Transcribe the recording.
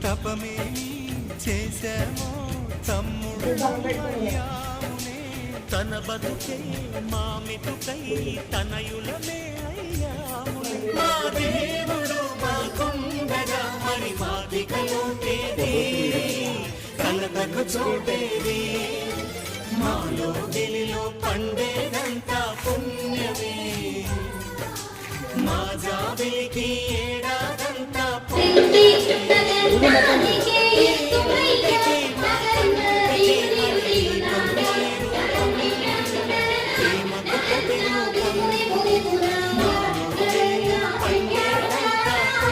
తపమేమి చేశామో తమ్ముడు అయ్యామునే తన బతుకే మా మెతుకై తనయులమే అయ్యామునే మా దేవుడు మాకుండగా మరి మాదికలోటేది కలతకు చోటేది మాలో గిలిలో పండేదంతా పుణ్యమే మా జాబిలికి ఏడాదంతా పుణ్యమే